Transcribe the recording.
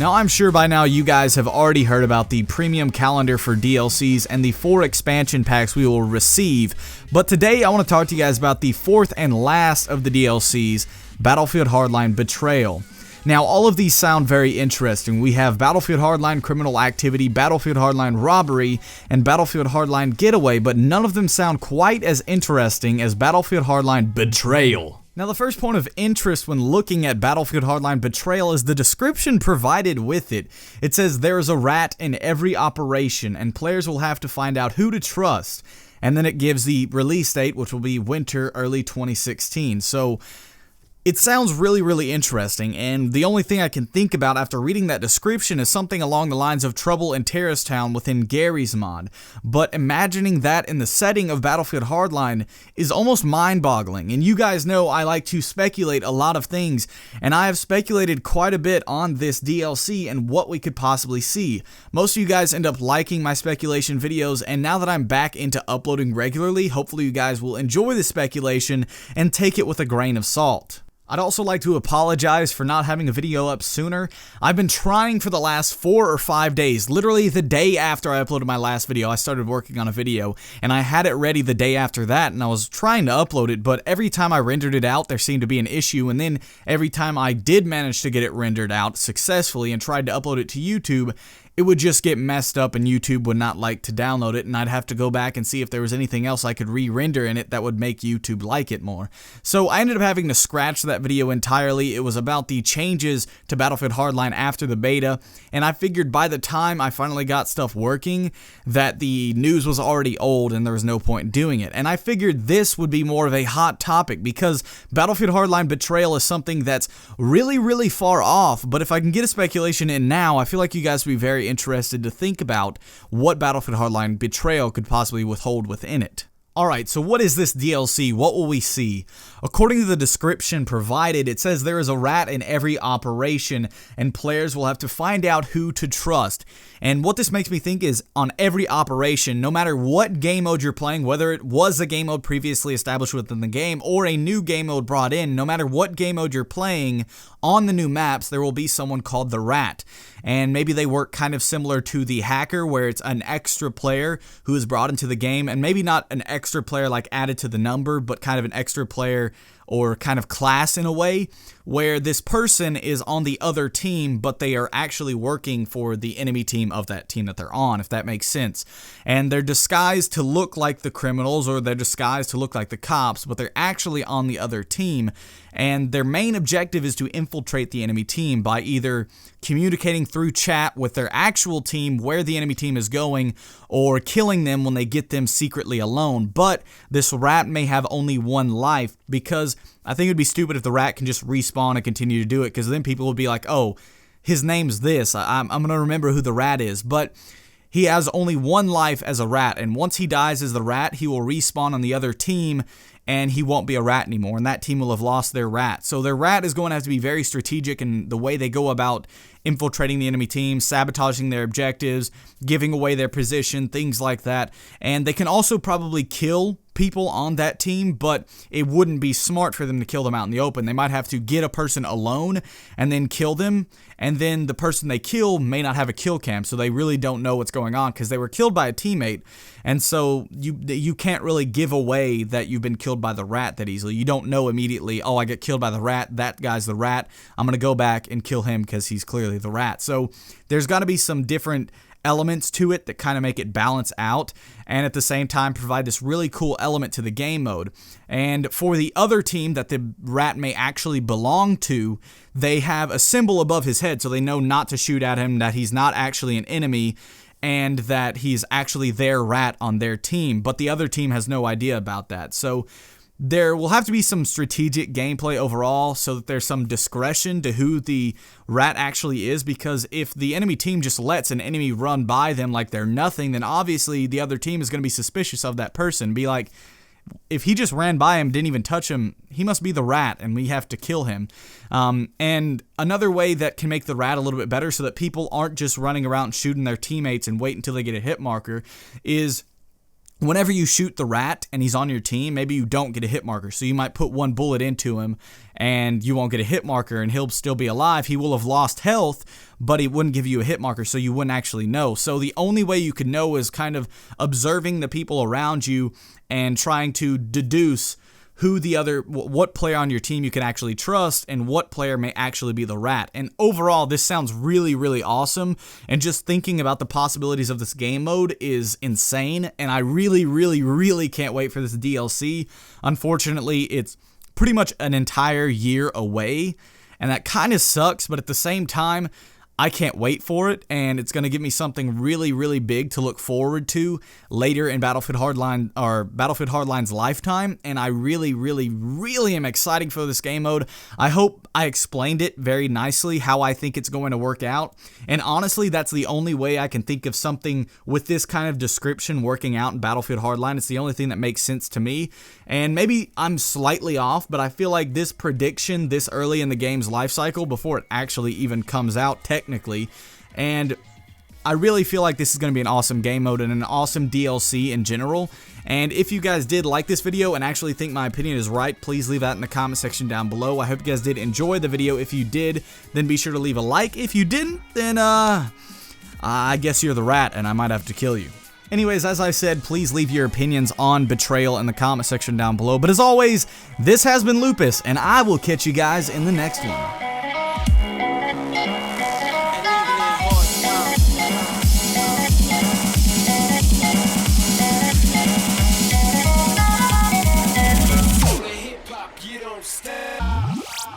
Now, I'm sure by now you guys have already heard about the premium calendar for DLCs and the 4 expansion packs we will receive, but today I want to talk to you guys about the 4th and last of the DLCs, Battlefield Hardline Betrayal. Now, all of these sound very interesting. We have Battlefield Hardline Criminal Activity, Battlefield Hardline Robbery, and Battlefield Hardline Getaway, but none of them sound quite as interesting as Battlefield Hardline Betrayal. Now, the first point of interest when looking at Battlefield Hardline Betrayal is the description provided with it. It says there is a rat in every operation, and players will have to find out who to trust. And then it gives the release date, which will be winter, early 2016. So it sounds really interesting, and the only thing I can think about after reading that description is something along the lines of Trouble in Terrorist Town within Gary's mod. But imagining that in the setting of Battlefield Hardline is almost mind-boggling, and you guys know I like to speculate a lot of things, and I have speculated quite a bit on this DLC and what we could possibly see. Most of you guys end up liking my speculation videos, and now that I'm back into uploading regularly, hopefully you guys will enjoy the speculation and take it with a grain of salt. I'd also like to apologize for not having a video up sooner. I've been trying for the last 4 or 5 days. Literally the day after I uploaded my last video, I started working on a video, and I had it ready the day after that, and I was trying to upload it, but every time I rendered it out, there seemed to be an issue, and then every time I did manage to get it rendered out successfully and tried to upload it to YouTube, it would just get messed up and YouTube would not like to download it, and I'd have to go back and see if there was anything else I could re-render in it that would make YouTube like it more. So I ended up having to scratch that video entirely. It was about the changes to Battlefield Hardline after the beta, and I figured by the time I finally got stuff working that the news was already old and there was no point in doing it. And I figured this would be more of a hot topic because Battlefield Hardline Betrayal is something that's really far off, but if I can get a speculation in now, I feel like you guys would be very interested to think about what Battlefield Hardline Betrayal could possibly withhold within it. Alright, so what is this DLC? What will we see? According to the description provided, it says there is a rat in every operation, and players will have to find out who to trust. And what this makes me think is, on every operation, no matter what game mode you're playing, whether it was a game mode previously established within the game, or a new game mode brought in, no matter what game mode you're playing, on the new maps, there will be someone called the Rat. And maybe they work kind of similar to the Hacker, where it's an extra player who is brought into the game, and maybe not an extra player like added to the number, but kind of an extra player or kind of class in a way, where this person is on the other team, but they are actually working for the enemy team of that team that they're on, if that makes sense. And they're disguised to look like the criminals, or they're disguised to look like the cops, but they're actually on the other team. And their main objective is to infiltrate the enemy team by either communicating through chat with their actual team where the enemy team is going, or killing them when they get them secretly alone. But this rat may have only one life, because I think it would be stupid if the rat can just respawn and continue to do it, because then people would be like, oh, his name's this, I'm going to remember who the rat is. But he has only one life as a rat, and once he dies as the rat, he will respawn on the other team, and he won't be a rat anymore, and that team will have lost their rat. So their rat is going to have to be very strategic in the way they go about infiltrating the enemy team, sabotaging their objectives, giving away their position, things like that. And they can also probably kill people on that team, but it wouldn't be smart for them to kill them out in the open. They might have to get a person alone and then kill them, and then the person they kill may not have a kill cam, so they really don't know what's going on because they were killed by a teammate. And so you can't really give away that you've been killed by the rat that easily. You don't know immediately, oh, I get killed by the rat, that guy's the rat, I'm going to go back and kill him because he's clearly the rat. So there's got to be some different elements to it that kind of make it balance out, and at the same time provide this really cool element to the game mode. And for the other team that the rat may actually belong to, they have a symbol above his head so they know not to shoot at him, that he's not actually an enemy, and that he's actually their rat on their team, but the other team has no idea about that. So there will have to be some strategic gameplay overall so that there's some discretion to who the rat actually is, because if the enemy team just lets an enemy run by them like they're nothing, then obviously the other team is going to be suspicious of that person. Be like, if he just ran by him, didn't even touch him, he must be the rat and we have to kill him. And another way that can make the rat a little bit better so that people aren't just running around shooting their teammates and wait until they get a hit marker is whenever you shoot the rat and he's on your team, maybe you don't get a hit marker. So you might put one bullet into him and you won't get a hit marker and he'll still be alive. He will have lost health, but he wouldn't give you a hit marker, so you wouldn't actually know. So the only way you could know is kind of observing the people around you and trying to deduce what player on your team you can actually trust and what player may actually be the rat. And overall, this sounds really, really awesome. And just thinking about the possibilities of this game mode is insane. And I really, really, really can't wait for this DLC. Unfortunately, it's pretty much an entire year away. And that kind of sucks, but at the same time, I can't wait for it, and it's going to give me something really, really big to look forward to later in Battlefield Hardline's lifetime, and I really, really, really am excited for this game mode. I hope I explained it very nicely, how I think it's going to work out, and honestly, that's the only way I can think of something with this kind of description working out in Battlefield Hardline. It's the only thing that makes sense to me, and maybe I'm slightly off, but I feel like this prediction this early in the game's life cycle, before it actually even comes out technically, and I really feel like this is going to be an awesome game mode and an awesome DLC in general. And if you guys did like this video and actually think my opinion is right, please leave that in the comment section down below. I hope you guys did enjoy the video. If you did, then be sure to leave a like. If you didn't, then I guess you're the rat and I might have to kill you. Anyways, as I said, please leave your opinions on Betrayal in the comment section down below. But as always, this has been Lupus, and I will catch you guys in the next one.